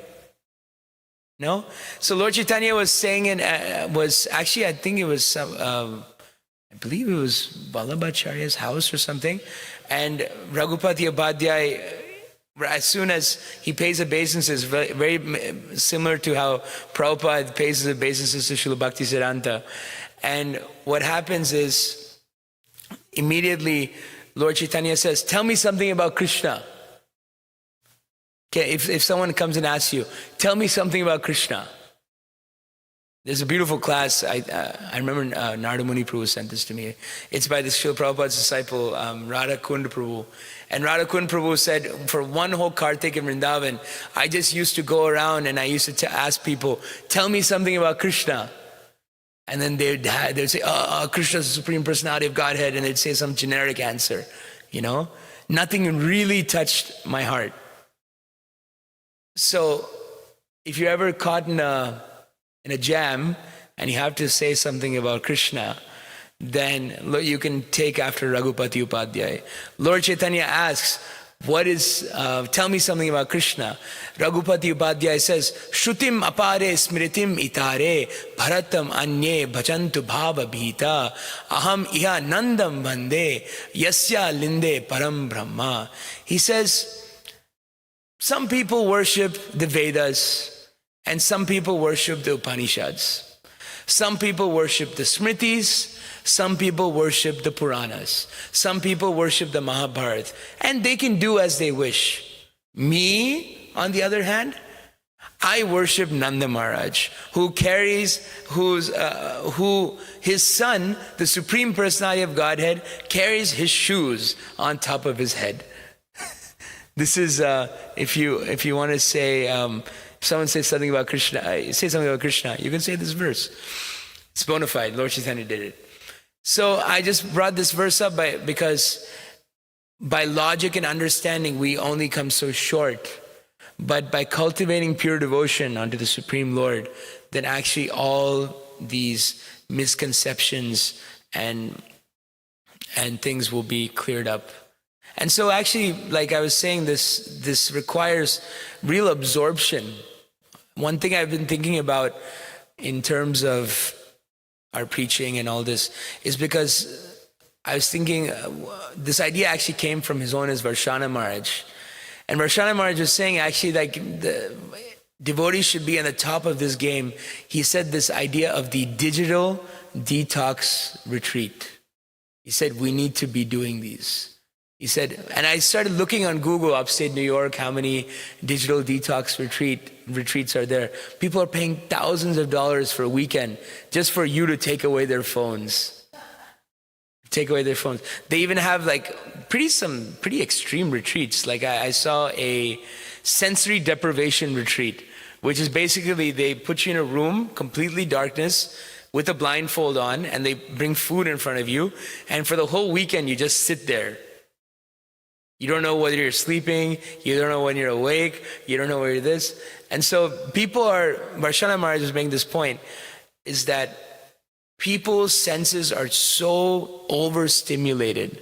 No? So Lord Chaitanya was saying, was actually, I think it was I believe it was Vallabhacharya's house or something. And Raghupati Upadhyay, as soon as he pays obeisances, very, very similar to how Prabhupada pays his obeisances to Srila Bhaktisiddhanta. And what happens is, immediately Lord Chaitanya says, tell me something about Krishna. Okay, if someone comes and asks you, tell me something about Krishna. There's a beautiful class, I remember Narada Muni Prabhu sent this to me. It's by this Srila Prabhupada's disciple, Radha Kund Prabhu. And Radha Kund Prabhu said, for one whole Kartik in Vrindavan, I just used to go around and I used to ask people, tell me something about Krishna. And then they'd say, Krishna is the Supreme Personality of Godhead, and they'd say some generic answer, you know? Nothing really touched my heart. So if you're ever caught in a jam and you have to say something about Krishna, then you can take after Raghupati Upadhyay. Lord Chaitanya asks, tell me something about Krishna. Raghupati Upadhyay says, Shrutim apare smritim itare bharatam anye bhajantu bhava bhita aham iha nandam bande yasya linde param brahma. He says, some people worship the Vedas and some people worship the Upanishads. Some people worship the Smritis. Some people worship the Puranas. Some people worship the Mahabharata. And they can do as they wish. Me, on the other hand, I worship Nanda Maharaj, who his son, the Supreme Personality of Godhead, carries his shoes on top of his head. This is, if you want to say, if someone says something about Krishna, you can say this verse. It's bona fide. Lord Chaitanya did it. So I just brought this verse up because by logic and understanding, we only come so short. But by cultivating pure devotion unto the Supreme Lord, then actually all these misconceptions and things will be cleared up. And so actually, like I was saying, this requires real absorption. One thing I've been thinking about in terms of our preaching and all this is because I was thinking this idea actually came from His Holiness Varshana Maharaj. And Varshana Maharaj was saying actually like the devotees should be on the top of this game. He said this idea of the digital detox retreat. He said we need to be doing these. He said, and I started looking on Google, upstate New York, how many digital detox retreats are there. People are paying thousands of dollars for a weekend just for you to take away their phones. Take away their phones. They even have like some pretty extreme retreats. Like I saw a sensory deprivation retreat, which is basically they put you in a room, completely darkness, with a blindfold on, and they bring food in front of you. And for the whole weekend, you just sit there. You don't know whether you're sleeping, you don't know when you're awake, you don't know where you're this. And so Varshana Maharaj was making this point, is that people's senses are so overstimulated.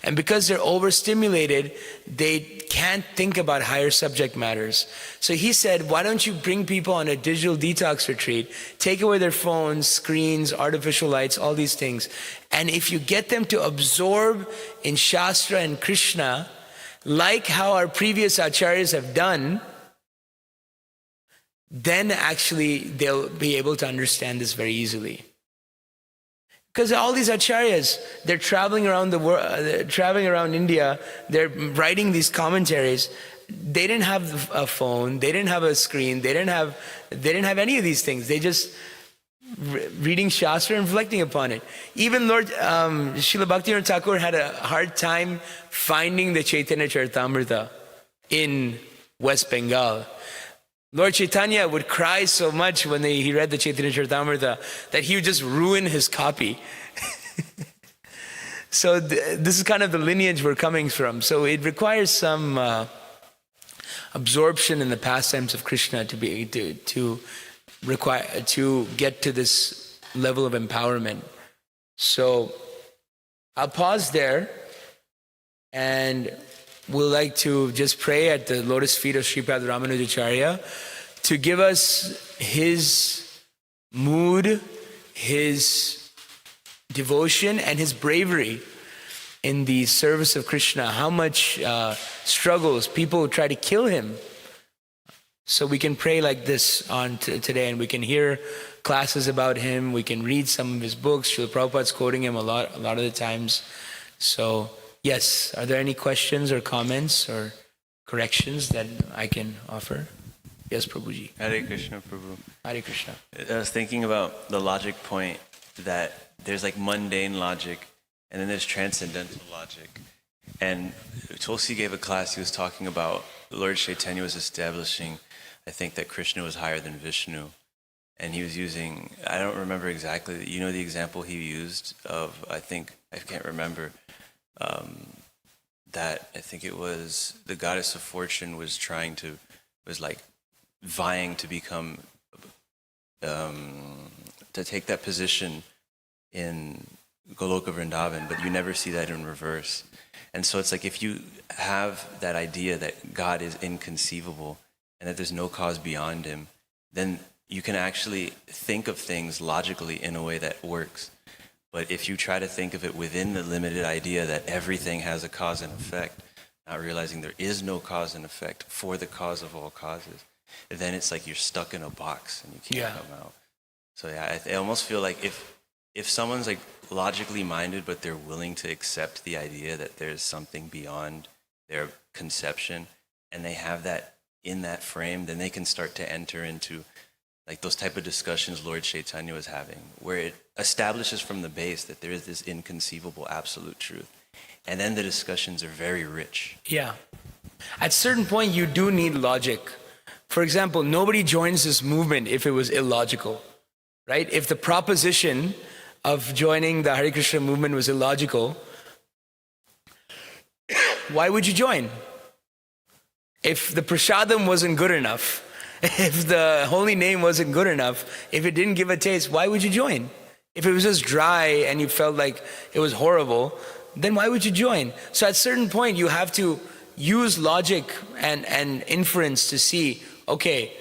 And because they're overstimulated, they can't think about higher subject matters. So he said, why don't you bring people on a digital detox retreat, take away their phones, screens, artificial lights, all these things. And if you get them to absorb in Shastra and Krishna, like how our previous acharyas have done, then actually they'll be able to understand this very easily. Because all these acharyas, they're traveling around the world, traveling around India, they're writing these commentaries. They didn't have a phone, they didn't have a screen, they didn't have any of these things. They just reading Shastra and reflecting upon it. Even Lord Srila Bhaktivinoda Thakur had a hard time finding the Chaitanya Charitamrita in West Bengal. Lord Chaitanya would cry so much when he read the Chaitanya Charitamrita that he would just ruin his copy. So this is kind of the lineage we're coming from. So it requires some absorption in the pastimes of Krishna to get to this level of empowerment. So I'll pause there, and we'll like to just pray at the lotus feet of Sripad Ramanujacarya to give us his mood, his devotion, and his bravery in the service of Krishna. How much struggles, people try to kill him. So we can pray like this on today, and we can hear classes about him. We can read some of his books. Srila Prabhupada's quoting him a lot of the times. So yes, are there any questions or comments or corrections that I can offer? Yes, Prabhuji. Hare Krishna, Prabhu. Hare Krishna. I was thinking about the logic point that there's like mundane logic and then there's transcendental logic. And Tulsi gave a class, he was talking about Lord Chaitanya was establishing, I think, that Krishna was higher than Vishnu. And he was using, I don't remember exactly, you know the example he used of, I can't remember, that I think it was the goddess of fortune was like vying to become, to take that position in Goloka Vrindavan, but you never see that in reverse. And so it's like if you have that idea that God is inconceivable and that there's no cause beyond him, then you can actually think of things logically in a way that works. But if you try to think of it within the limited idea that everything has a cause and effect, not realizing there is no cause and effect for the cause of all causes, then it's like you're stuck in a box and you can't come out. So yeah, I almost feel like if someone's like logically minded, but they're willing to accept the idea that there's something beyond their conception, and they have that in that frame, then they can start to enter into like those type of discussions Lord Chaitanya was having, where it establishes from the base that there is this inconceivable absolute truth. And then the discussions are very rich. Yeah. At a certain point, you do need logic. For example, nobody joins this movement if it was illogical, right? If the proposition of joining the Hare Krishna movement was illogical, why would you join? If the prasadam wasn't good enough, if the holy name wasn't good enough, if it didn't give a taste, why would you join? If it was just dry and you felt like it was horrible, then why would you join? So at a certain point, you have to use logic and inference to see, okay,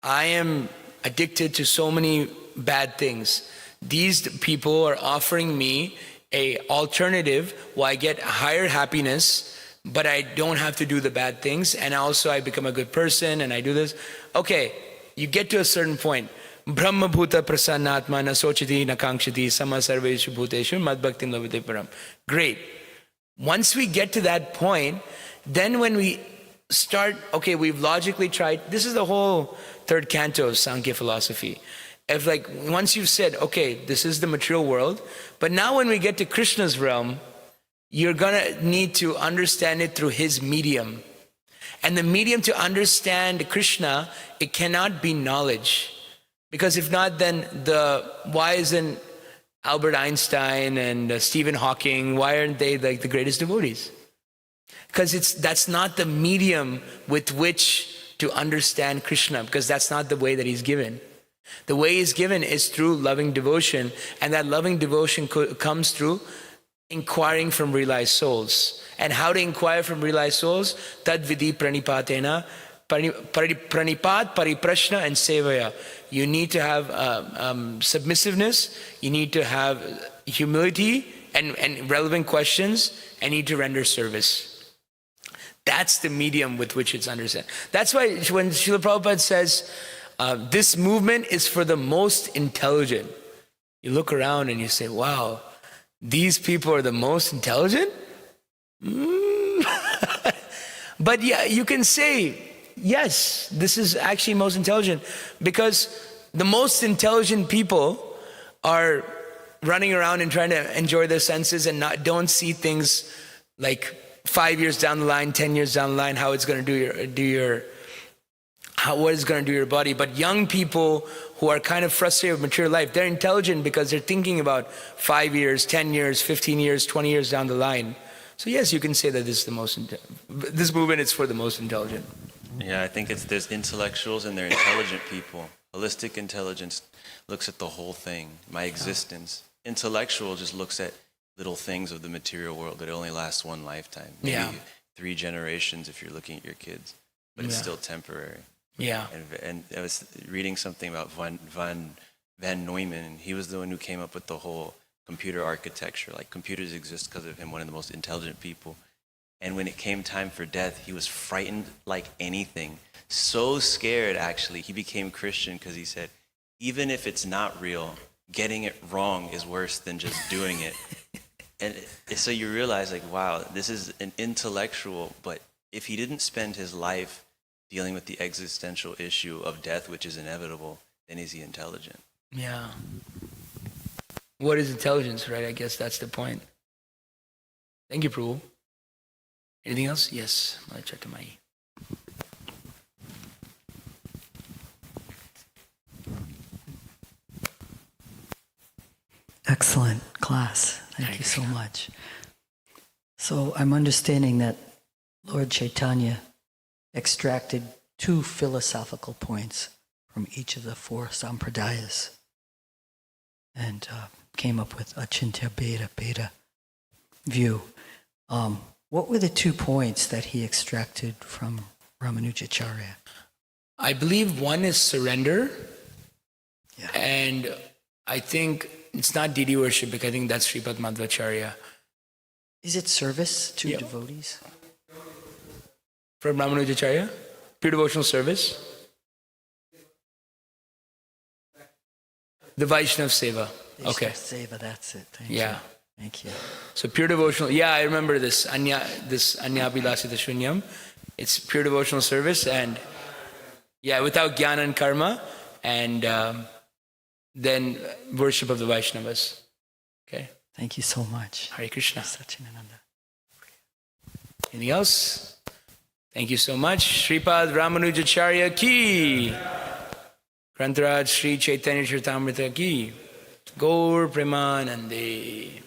I am addicted to so many bad things. These people are offering me an alternative where I get higher happiness, but I don't have to do the bad things, and also I become a good person and I do this. Okay, you get to a certain point. Brahma bhuta prasannatma na sochati na kankshati sama sarveshu bhuteshu mad bhaktim lavate param. Great. Once we get to that point, then when we start, okay, we've logically tried, this is the whole third canto of Sankhya philosophy. If like, once you've said, okay, this is the material world, but now when we get to Krishna's realm, you're gonna need to understand it through his medium. And the medium to understand Krishna, it cannot be knowledge. Because if not, then why isn't Albert Einstein and Stephen Hawking, why aren't they like the greatest devotees? Because that's not the medium with which to understand Krishna, because that's not the way that he's given. The way he's given is through loving devotion, and that loving devotion comes through inquiring from realized souls. And how to inquire from realized souls? Tad vidhi pranipatena, pranipat, pariprashna, and sevaya. You need to have submissiveness, you need to have humility and relevant questions, and you need to render service. That's the medium with which it's understood. That's why when Srila Prabhupada says, this movement is for the most intelligent, you look around and you say, wow, these people are the most intelligent? But yeah, you can say, yes, this is actually most intelligent, because the most intelligent people are running around and trying to enjoy their senses and don't see things like 5 years down the line, 10 years down the line, how it's going to what it's going to do your body. But young people who are kind of frustrated with material life, they're intelligent because they're thinking about 5 years, 10 years, 15 years, 20 years down the line. So yes, you can say that this movement is for the most intelligent. Yeah, I think there's intellectuals and they're intelligent people. Holistic intelligence looks at the whole thing, my existence. Intellectual just looks at little things of the material world that only lasts one lifetime. Maybe 3 generations if you're looking at your kids, but it's still temporary. Yeah. And I was reading something about Van Neumann, and he was the one who came up with the whole computer architecture. Like, computers exist because of him, one of the most intelligent people. And when it came time for death, he was frightened like anything. So scared, actually, he became Christian because he said, even if it's not real, getting it wrong is worse than just doing it. And so you realize, like, wow, this is an intellectual, but if he didn't spend his life dealing with the existential issue of death, which is inevitable, then is he intelligent? Yeah. What is intelligence, right? I guess that's the point. Thank you, Prabhu. Anything else? Yes. Malachartamai. Excellent class. Thank you so much. So I'm understanding that Lord Chaitanya extracted 2 philosophical points from each of the 4 sampradayas and came up with Achintya Bheda view. What were the 2 points that he extracted from Ramanujacarya? I believe one is surrender. Yeah. And I think it's not deity worship, because I think that's Sripad Madhvacharya. Is it service to devotees? From Ramanujacarya? Pure devotional service? The Vaishnav Seva. Okay. Seva, that's it. Thank you. Yeah. Thank you. So pure devotional, yeah, I remember this Anyabhilasita Shunyam. It's pure devotional service, and without jnana and karma, and then worship of the Vaishnavas. Okay. Thank you so much. Hare Krishna. Satchidananda. Anything else? Thank you so much. Sripad Ramanujacharya ki. Grantaraj Sri Chaitanya Charitamrita ki. Gaur Premanande.